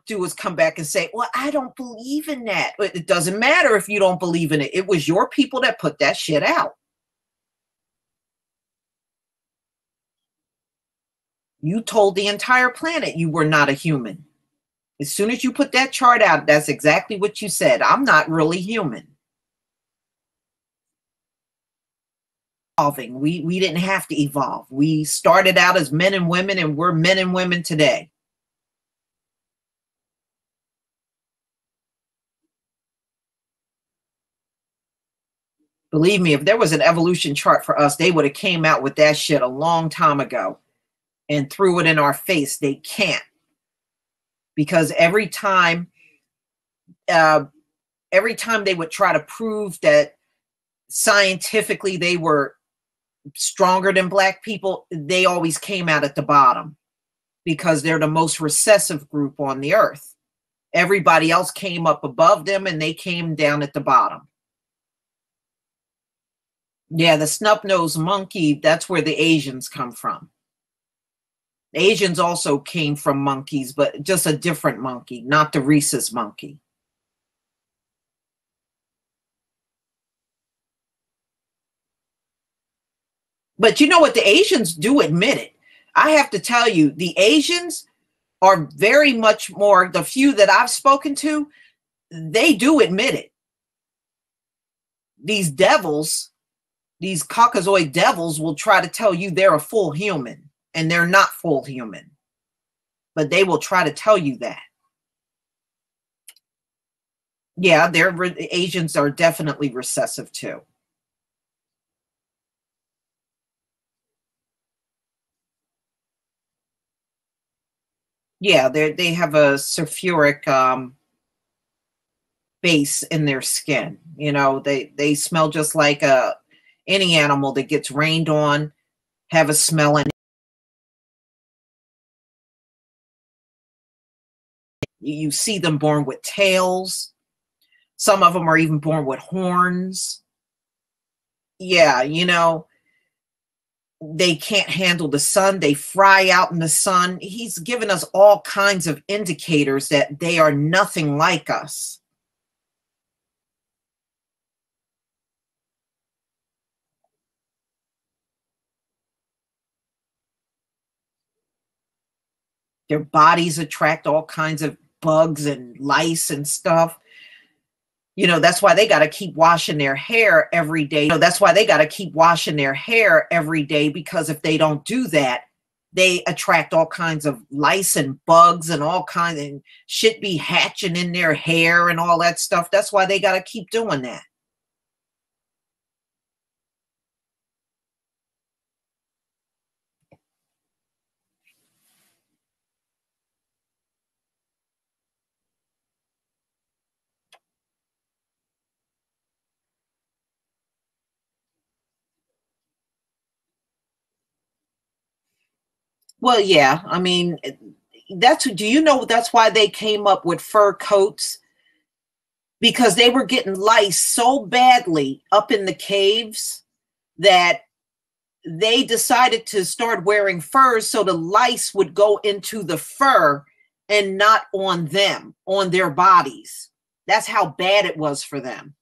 do is come back and say, well, I don't believe in that. But it doesn't matter if you don't believe in it. It was your people that put that shit out. You told the entire planet you were not a human. As soon as you put that chart out, that's exactly what you said. I'm not really human. Evolving. We didn't have to evolve. We started out as men and women, and we're men and women today. Believe me, if there was an evolution chart for us, they would have came out with that shit a long time ago and threw it in our face. They can't. Because every time they would try to prove that scientifically they were stronger than black people, they always came out at the bottom because they're the most recessive group on the earth. Everybody else came up above them and they came down at the bottom. Yeah, the snub-nosed monkey, that's where the Asians come from. The Asians also came from monkeys, but just a different monkey, not the rhesus monkey. But you know what? The Asians do admit it. I have to tell you, the Asians are very much more, the few that I've spoken to, they do admit it. These devils, these Caucasoid devils will try to tell you they're a full human. And they're not full human, but they will try to tell you that. Yeah, Asians are definitely recessive too. Yeah, they have a sulfuric base in their skin. You know, they smell just like any animal that gets rained on, have a smell in. You see them born with tails. Some of them are even born with horns. Yeah, you know, they can't handle the sun. They fry out in the sun. He's given us all kinds of indicators that they are nothing like us. Their bodies attract all kinds of bugs and lice and stuff. You know, that's why they got to keep washing their hair every day. You know, that's why they got to keep washing their hair every day, because if they don't do that, they attract all kinds of lice and bugs and all kinds of shit be hatching in their hair and all that stuff. That's why they got to keep doing that. Well, yeah, I mean, do you know that's why they came up with fur coats? Because they were getting lice so badly up in the caves that they decided to start wearing furs so the lice would go into the fur and not on them, on their bodies. That's how bad it was for them.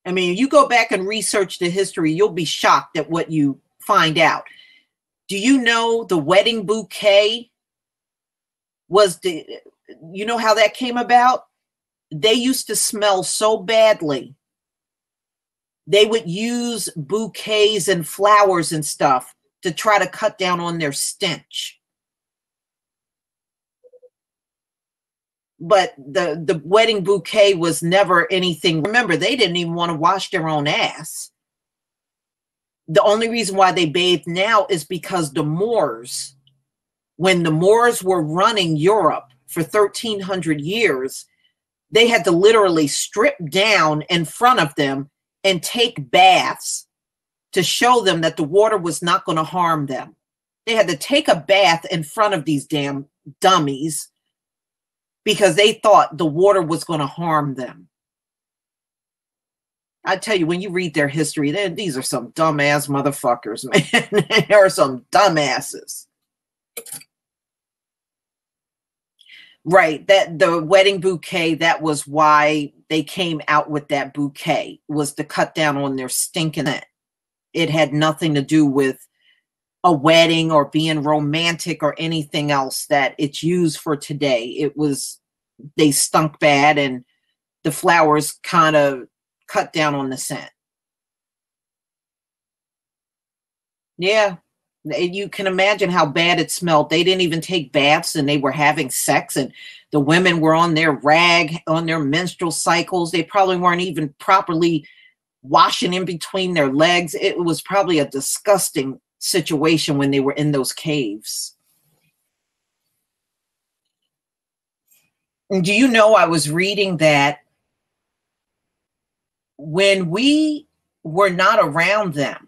I mean, you go back and research the history, you'll be shocked at what you find out. Do you know the wedding bouquet you know how that came about? They used to smell so badly. They would use bouquets and flowers and stuff to try to cut down on their stench. But the wedding bouquet was never anything. Remember, they didn't even want to wash their own ass. The only reason why they bathe now is because the Moors, when the Moors were running Europe for 1,300 years, they had to literally strip down in front of them and take baths to show them that the water was not going to harm them. They had to take a bath in front of these damn dummies because they thought the water was going to harm them. I tell you, when you read their history, these are some dumbass motherfuckers, man. They are some dumbasses. Right. That the wedding bouquet, that was why they came out with that bouquet, was to cut down on their stinking it. It had nothing to do with a wedding or being romantic or anything else that it's used for today. It was, they stunk bad, and the flowers kind of cut down on the scent. Yeah. You can imagine how bad it smelled. They didn't even take baths, and they were having sex, and the women were on their rag, on their menstrual cycles. They probably weren't even properly washing in between their legs. It was probably a disgusting situation when they were in those caves. And do you know, I was reading that when we were not around them,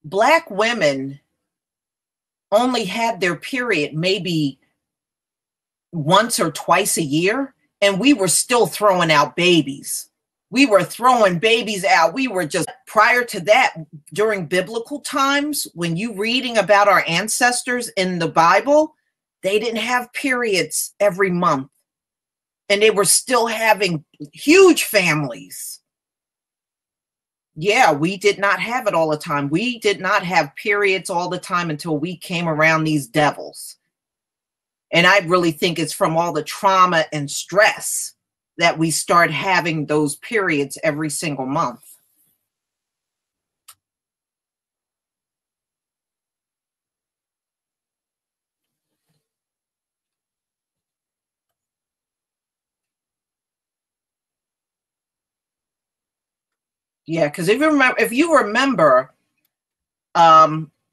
Black women only had their period maybe once or twice a year, and we were still throwing out babies. We were throwing babies out. We were just, prior to that, during biblical times, when you reading about our ancestors in the Bible, they didn't have periods every month, and they were still having huge families. Yeah, we did not have it all the time. We did not have periods all the time until we came around these devils. And I really think it's from all the trauma and stress that we start having those periods every single month. Yeah, because if you remember,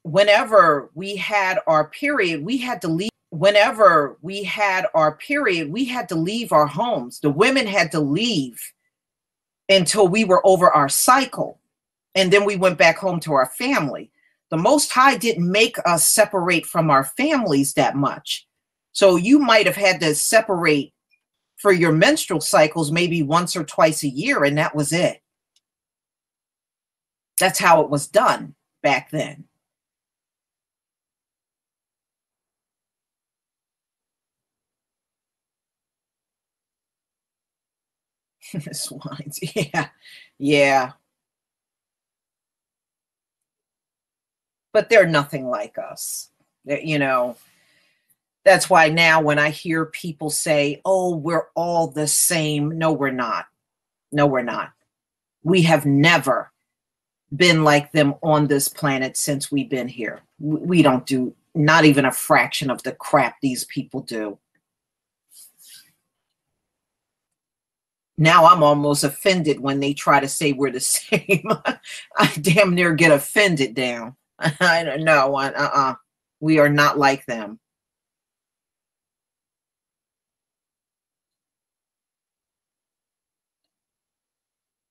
whenever we had our period, we had to leave. Whenever we had our period, we had to leave our homes. The women had to leave until we were over our cycle, and then we went back home to our family. The Most High didn't make us separate from our families that much. So you might have had to separate for your menstrual cycles maybe once or twice a year, and that was it. That's how it was done back then. Swines. Yeah. Yeah. But they're nothing like us. You know, that's why now when I hear people say, oh, we're all the same. No, we're not. No, we're not. We have never been like them on this planet since we've been here. We don't do not even a fraction of the crap these people do. Now I'm almost offended when they try to say we're the same. I damn near get offended down. I don't know. We are not like them.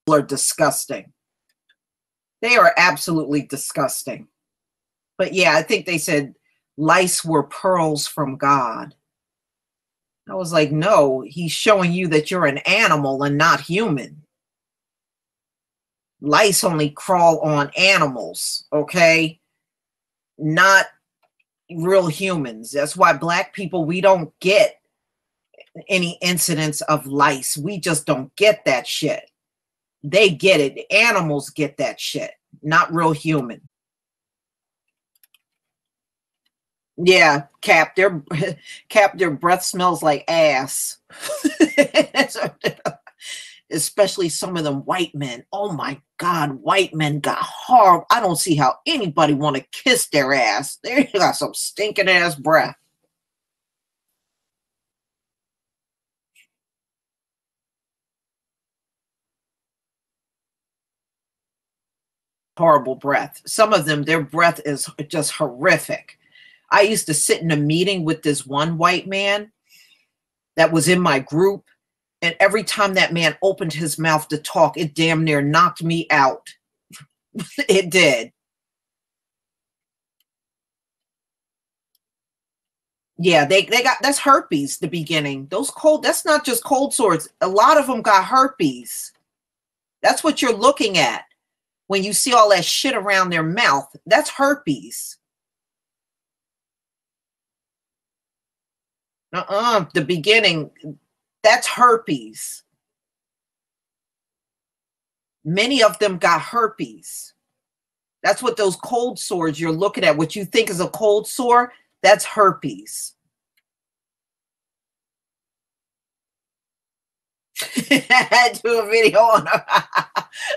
People are disgusting. They are absolutely disgusting. But yeah, I think they said lice were pearls from God. I was like, no, he's showing you that you're an animal and not human. Lice only crawl on animals, okay? Not real humans. That's why Black people, we don't get any incidents of lice. We just don't get that shit. They get it. The animals get that shit, not real human. Yeah, Cap, their breath smells like ass. Especially some of them white men. Oh my God, white men got horrible. I don't see how anybody want to kiss their ass. They got some stinking ass breath. Horrible breath. Some of them, their breath is just horrific. I used to sit in a meeting with this one white man that was in my group, and every time that man opened his mouth to talk, it damn near knocked me out. It did. Yeah, they got, that's herpes, the beginning. Those cold, that's not just cold sores. A lot of them got herpes. That's what you're looking at when you see all that shit around their mouth. That's herpes. The beginning, that's herpes. Many of them got herpes. That's what those cold sores you're looking at, what you think is a cold sore, that's herpes. I do a video on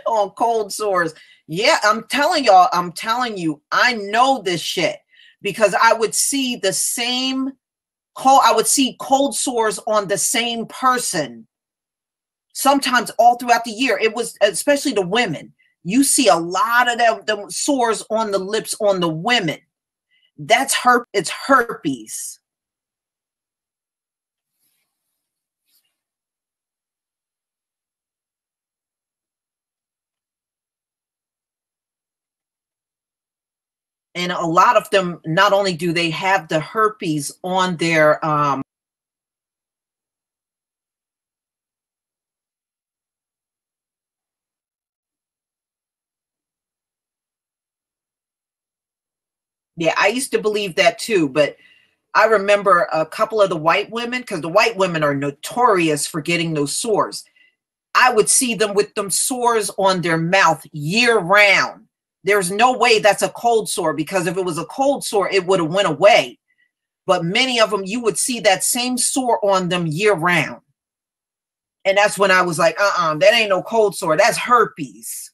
on cold sores. Yeah, I'm telling y'all, I'm telling you, I know this shit because I would see the same I would see cold sores on the same person sometimes all throughout the year. It was especially the women. You see a lot of them sores on the lips on the women. That's it's herpes. And a lot of them, not only do they have the herpes on their yeah, I used to believe that too, but I remember a couple of the white women, because the white women are notorious for getting those sores. I would see them with them sores on their mouth year round. There's no way that's a cold sore, because if it was a cold sore, it would have went away. But many of them, you would see that same sore on them year round. And that's when I was like, that ain't no cold sore. That's herpes.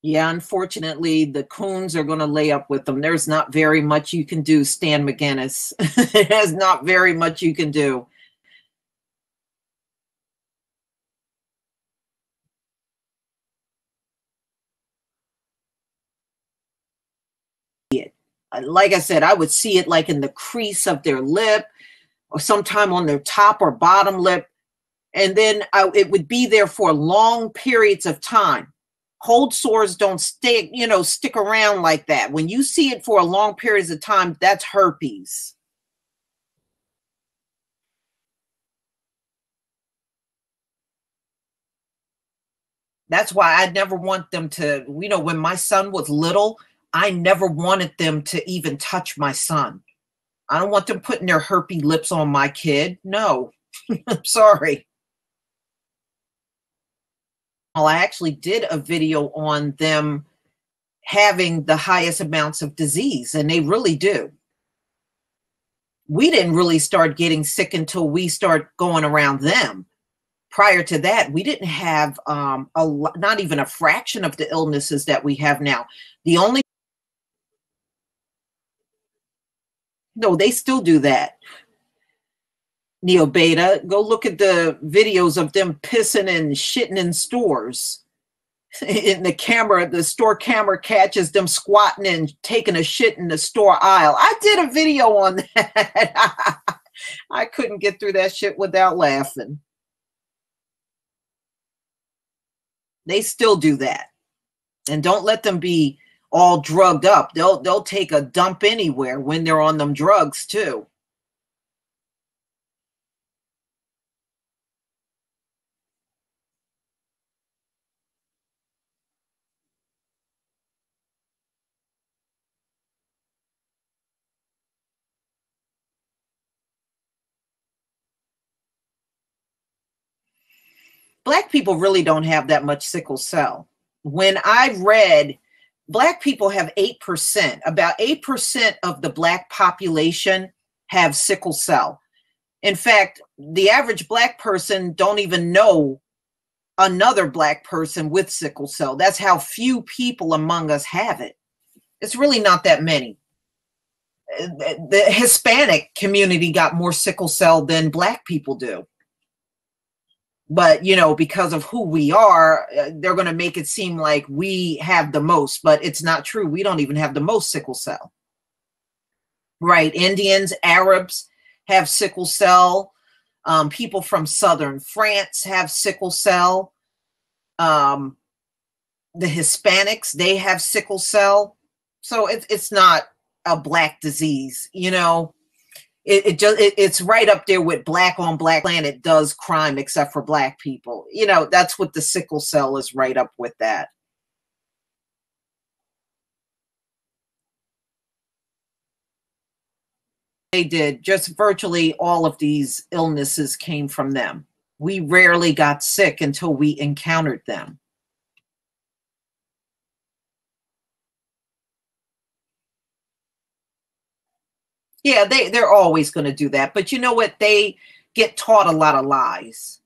Yeah, unfortunately, the coons are going to lay up with them. There's not very much you can do, Stan McGinnis. There's not very much you can do. Like I said, I would see it like in the crease of their lip or sometime on their top or bottom lip. And then it would be there for long periods of time. Cold sores don't stick around like that. When you see it for a long periods of time, that's herpes. That's why I never want them to, when my son was little, I never wanted them to even touch my son. I don't want them putting their herpy lips on my kid. No, I'm sorry. Well, I actually did a video on them having the highest amounts of disease, and they really do. We didn't really start getting sick until we start going around them. Prior to that, we didn't have not even a fraction of the illnesses that we have now. No, they still do that. Neo Beta, go look at the videos of them pissing and shitting in stores. In the store camera catches them squatting and taking a shit in the store aisle. I did a video on that. I couldn't get through that shit without laughing. They still do that. And don't let them be all drugged up. They'll take a dump anywhere when they're on them drugs too. Black people really don't have that much sickle cell. When I read, Black people have 8%, about 8% of the Black population have sickle cell. In fact, the average Black person don't even know another Black person with sickle cell. That's how few people among us have it. It's really not that many. The Hispanic community got more sickle cell than Black people do. But, because of who we are, they're going to make it seem like we have the most, but it's not true. We don't even have the most sickle cell. Right. Indians, Arabs have sickle cell. People from southern France have sickle cell. Um, the Hispanics, they have sickle cell. So it's not a black disease, you know. It's right up there with black on black planet does crime except for black people. You know, that's what the sickle cell is, right up with that. They did. Just virtually all of these illnesses came from them. We rarely got sick until we encountered them. Yeah, they're always going to do that. But you know what? They get taught a lot of lies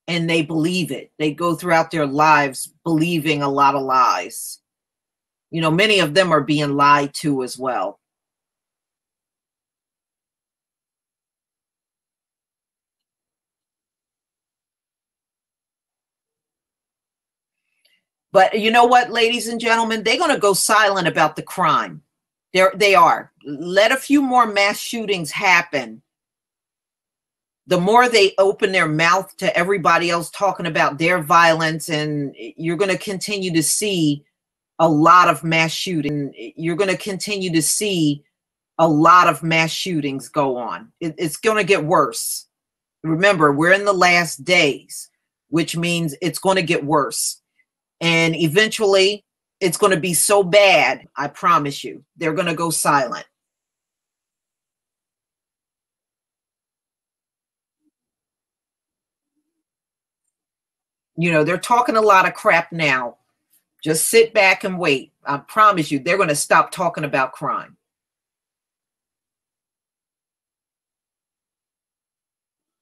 and they believe it. They go throughout their lives believing a lot of lies. You know, many of them are being lied to as well. But you know what, ladies and gentlemen, they're going to go silent about the crime. They are. Let a few more mass shootings happen. The more they open their mouth to everybody else talking about their violence, and you're going to continue to see a lot of mass shooting. You're going to continue to see a lot of mass shootings go on. It's going to get worse. Remember, we're in the last days, which means it's going to get worse. And eventually, it's going to be so bad, I promise you, they're going to go silent. You know, they're talking a lot of crap now. Just sit back and wait. I promise you, they're going to stop talking about crime.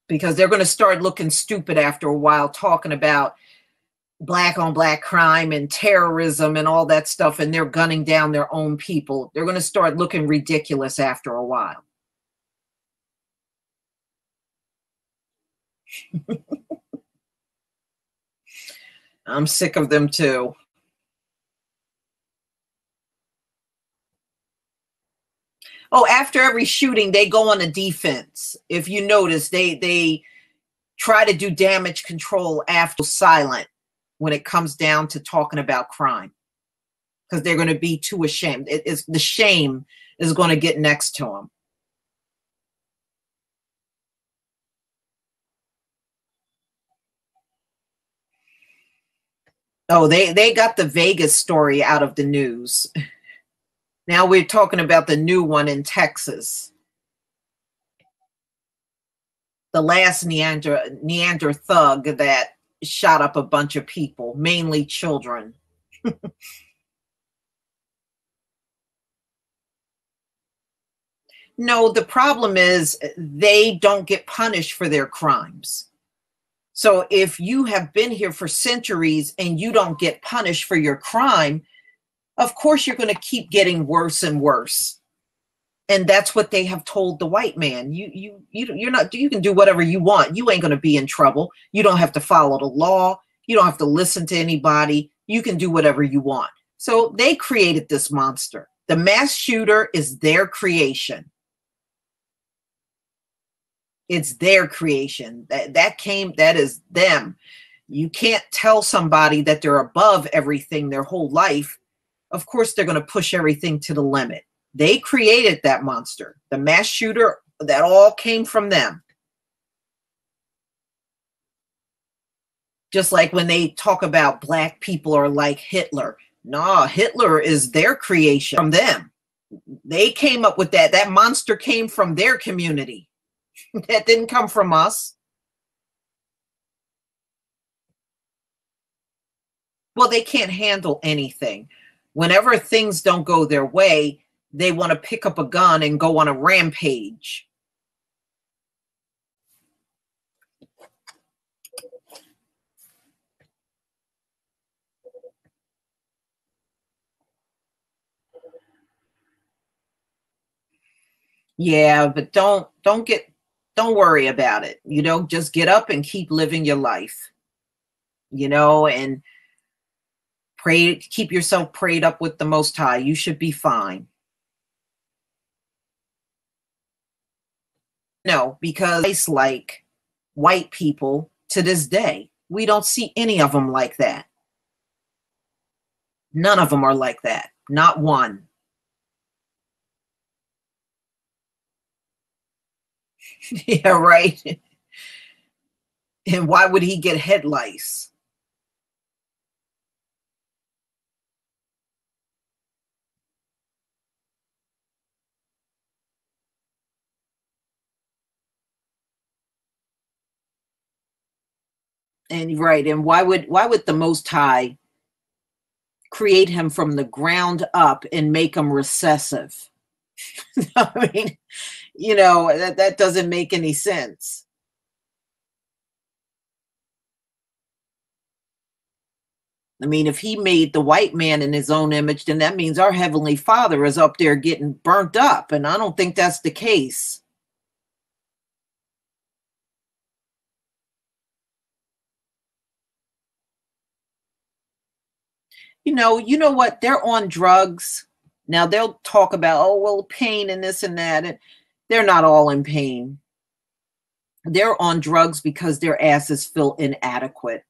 Because they're going to start looking stupid after a while, talking about black on black crime and terrorism and all that stuff, and they're gunning down their own people. They're going to start looking ridiculous after a while. I'm sick of them too. Oh, after every shooting, they go on a defense. If you notice, they try to do damage control after silent when it comes down to talking about crime, because they're going to be too ashamed. It's the shame is going to get next to them. Oh, they got the Vegas story out of the news. Now we're talking about the new one in Texas. The last Neander thug that shot up a bunch of people, mainly children. No, the problem is they don't get punished for their crimes. So if you have been here for centuries and you don't get punished for your crime, of course you're going to keep getting worse and worse. And that's what they have told the white man. You're not, you can do whatever you want. You ain't going to be in trouble. You don't have to follow the law. You don't have to listen to anybody. You can do whatever you want. So they created this monster. The mass shooter is their creation. It's their creation. That is them. You can't tell somebody that they're above everything their whole life. Of course, they're going to push everything to the limit. They created that monster. The mass shooter, that all came from them. Just like when they talk about black people are like Hitler. No, Hitler is their creation from them. They came up with that. That monster came from their community. That didn't come from us. Well, they can't handle anything. Whenever things don't go their way, they want to pick up a gun and go on a rampage. Yeah, but don't worry about it. You know, just get up and keep living your life. You know, and pray, keep yourself prayed up with the Most High. You should be fine. No, because it's like white people to this day. We don't see any of them like that. None of them are like that. Not one. Yeah, right. And why would he get head lice? And right, and why would the Most High create him from the ground up and make him recessive? I mean, that doesn't make any sense. I mean, if he made the white man in his own image, then that means our Heavenly Father is up there getting burnt up. And I don't think that's the case. You know what? They're on drugs. Now they'll talk about, oh, well, pain and this and that. And they're not all in pain. They're on drugs because their asses feel inadequate.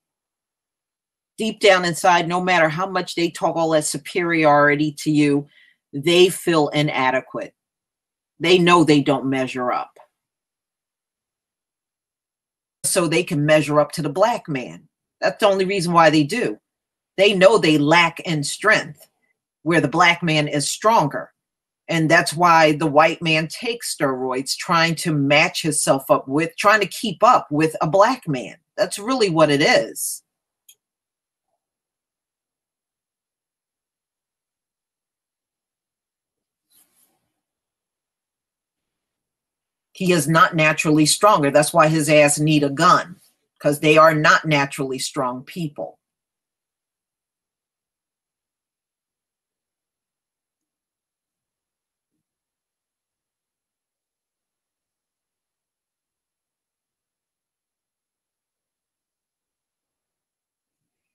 Deep down inside, no matter how much they talk all that superiority to you, they feel inadequate. They know they don't measure up. So they can measure up to the black man. That's the only reason why they do. They know they lack in strength, where the black man is stronger. And that's why the white man takes steroids, trying to match himself up with, trying to keep up with a black man. That's really what it is. He is not naturally stronger. That's why his ass need a gun, because they are not naturally strong people.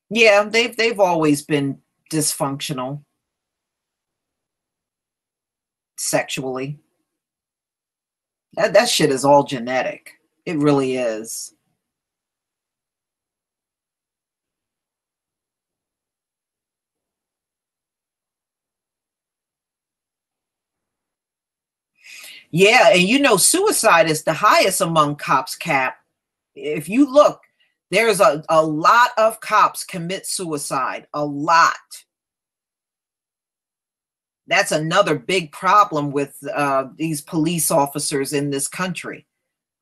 Yeah, they've always been dysfunctional sexually. That shit is all genetic. It really is. Yeah, and suicide is the highest among cops, Cap. If you look, there's a lot of cops commit suicide. A lot. That's another big problem with these police officers in this country.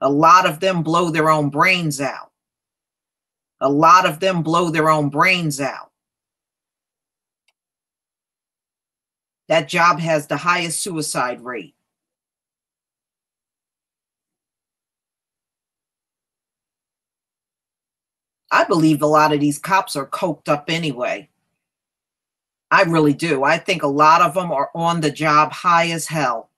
A lot of them blow their own brains out. A lot of them blow their own brains out. That job has the highest suicide rate. I believe a lot of these cops are coked up anyway. I really do. I think a lot of them are on the job high as hell.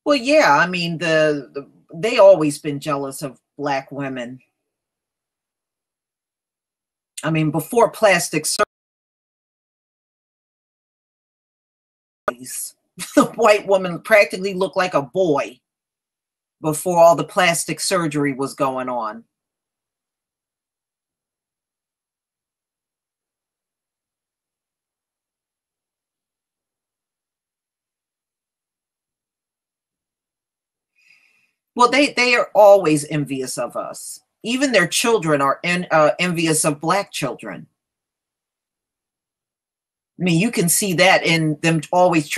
Well, yeah, I mean they always been jealous of black women. I mean, before plastic surgeries, the white woman practically looked like a boy before all the plastic surgery was going on. Well, they are always envious of us. Even their children are envious of black children. I mean, you can see that in them always trying